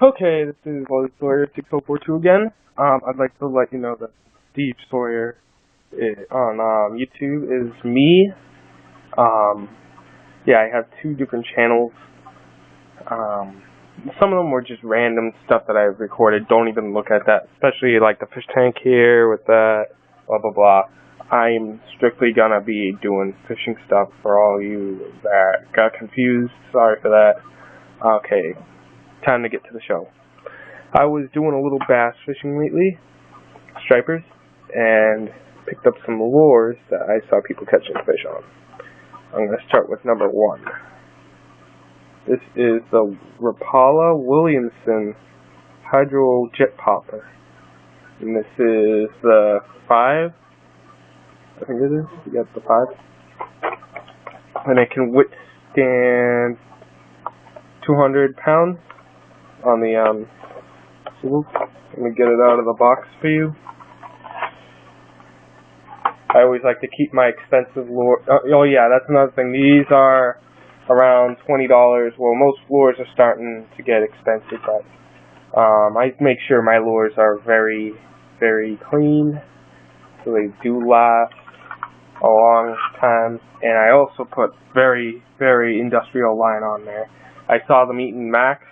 Okay, this is Sawyer 6042 again. I'd like to let you know that Steve Sawyer on YouTube is me. Yeah, I have two different channels. Some of them were just random stuff that I've recorded. Don't even look at that, especially like the fish tank here with that, blah blah blah. I'm strictly gonna be doing fishing stuff for all you that got confused. Sorry for that. Okay. Time to get to the show. I was doing a little bass fishing lately, stripers, and picked up some lures that I saw people catching fish on. I'm going to start with number one. This is the Rapala Williamson Hydro Jet Popper. And this is the 5, I think it is. You got the 5. And it can withstand 200 pounds on the let me get it out of the box for you. I always like to keep my expensive lure. Oh yeah, that's another thing. These are around $20. Well, most lures are starting to get expensive, but I make sure my lures are very, very clean, so they do last a long time. And I also put very, very industrial line on there. I saw them eating Max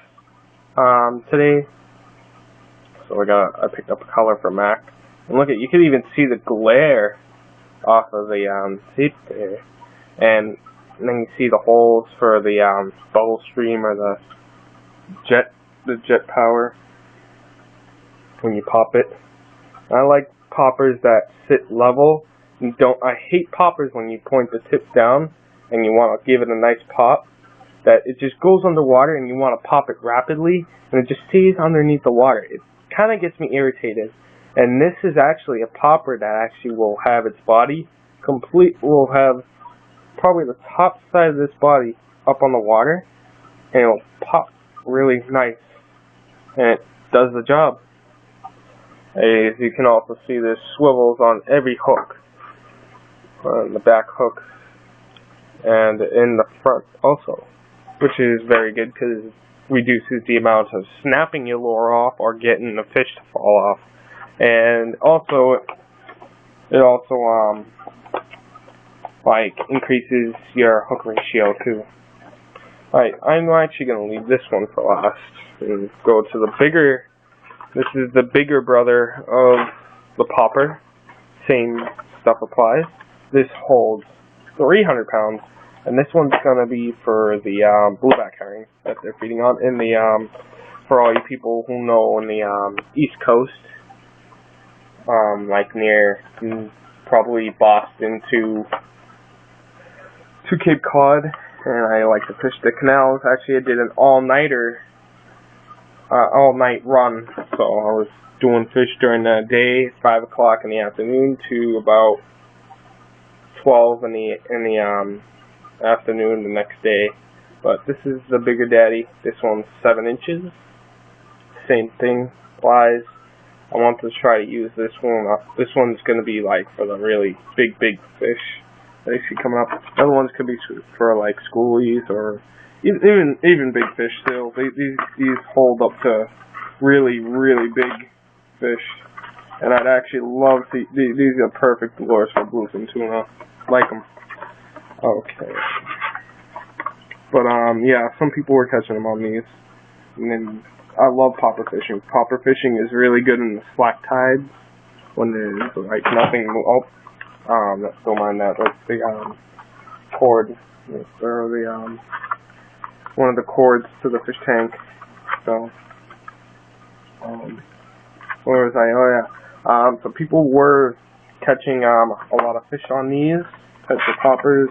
today, so I picked up a color for Mac. And look you could even see the glare off of the tape there, and then you see the holes for the bubble stream or the jet power when you pop it. I like poppers that sit level. I hate poppers when you point the tip down and you want to give it a nice pop, that it just goes underwater and you want to pop it rapidly and it just stays underneath the water. It kind of gets me irritated. And this is actually a popper that actually will have its body will have probably the top side of this body up on the water, and it'll pop really nice, and it does the job. As you can also see, there's swivels on every hook, on the back hook and in the front also, which is very good because it reduces the amount of snapping your lure off or getting the fish to fall off. And also, it also like increases your hook ratio too. Alright, I'm actually gonna leave this one for last and go to the bigger. This is the bigger brother of the popper. Same stuff applies. This holds 300 pounds, and this one's gonna be for the blueback herring that they're feeding on in the for all you people who know in the East Coast. Like near probably Boston to Cape Cod, and I like to fish the canals. Actually, I did an all-night run, so I was doing fish during the day, 5 o'clock in the afternoon to about 12 in the afternoon the next day. But this is the bigger daddy. This one's 7 inches. Same thing applies. I want to try to use this one. This one's going to be like for the really big fish that you see coming up. Other ones could be for like schoolies or even big fish still. These hold up to really big fish. And I'd actually love to. These are perfect lures for bluefin tuna. Like them. Okay. But yeah, some people were catching them on these. And then I love popper fishing. Popper fishing is really good in the slack tides when there's like nothing. Don't mind that. That's the cord, or the one of the cords to the fish tank. So, where was I? Oh yeah. So people were catching a lot of fish on these types of poppers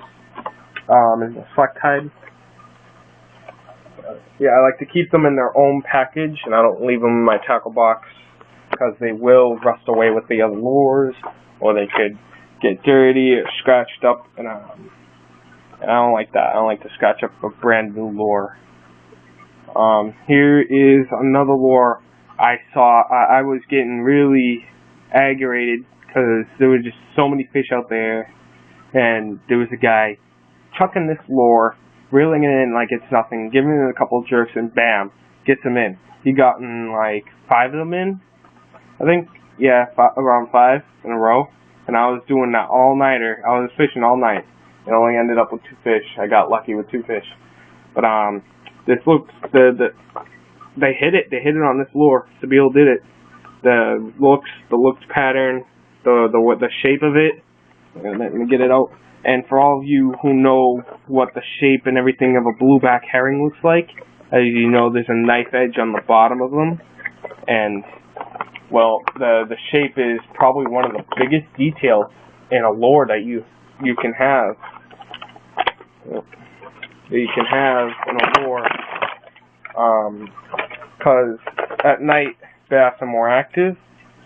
in the slack tide. Yeah, I like to keep them in their own package, and I don't leave them in my tackle box because they will rust away with the other lures, or they could get dirty or scratched up, and I don't like that. I don't like to scratch up a brand new lure. Here is another lure I saw. I was getting really aggravated because there were just so many fish out there, and there was a guy chucking this lure, reeling it in like it's nothing, giving it a couple jerks, and bam, gets them in. He gotten like 5 of them in, I think. Yeah, around 5 in a row. And I was doing that all-nighter. I was fishing all night. And only ended up with 2 fish. I got lucky with 2 fish. But this looks they hit it. They hit it on this lure. Sabile did it. The looks pattern, the shape of it. Let me get it out. And for all of you who know what the shape and everything of a blueback herring looks like, as you know, there's a knife edge on the bottom of them. And well, the shape is probably one of the biggest details in a lure that you can have. That you can have in a lure. Because at night bass are more active,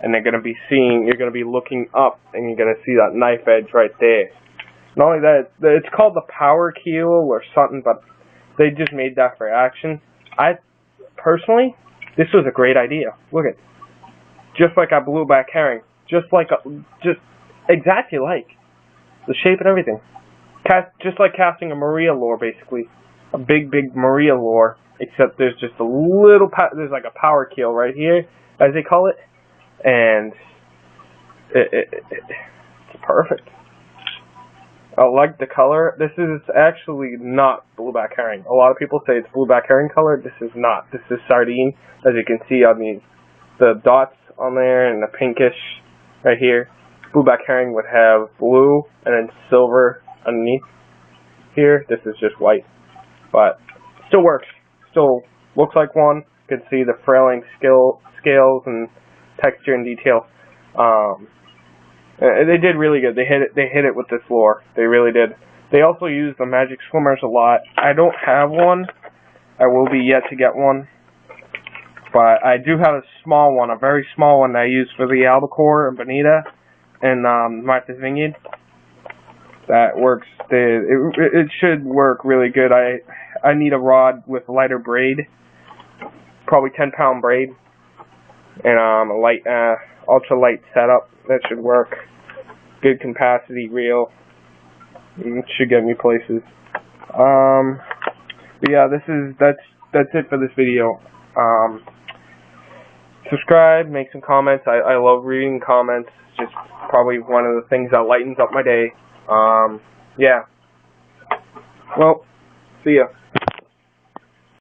and you're going to be looking up, and you're going to see that knife edge right there. Not only that, it's called the power keel or something, but they just made that for action. Personally, this was a great idea. Look at, just like a blueback herring, just exactly like the shape and everything. Just like casting a Maria lure, basically, a big Maria lure, except there's just a little there's like a power keel right here, as they call it, and it's perfect. I like the color. This is actually not blueback herring. A lot of people say it's blueback herring color. This is not. This is sardine, as you can see on the dots on there and the pinkish right here. Blueback herring would have blue and then silver underneath here. This is just white, but still works. Still looks like one. You can see the frailing scales and texture and detail. They did really good. They hit it with this lure. They really did. They also use the magic swimmers a lot. I don't have one. I will be yet to get one. But I do have a small one, a very small one that I use for the albacore and bonita and Martha's Vineyard. That works. It should work really good. I need a rod with lighter braid, probably 10-pound braid, and a light, ultra light setup. That should work. Good capacity reel. It should get me places. But yeah, that's it for this video. Subscribe, make some comments. I love reading comments. It's just probably one of the things that lightens up my day. Yeah. Well, see ya.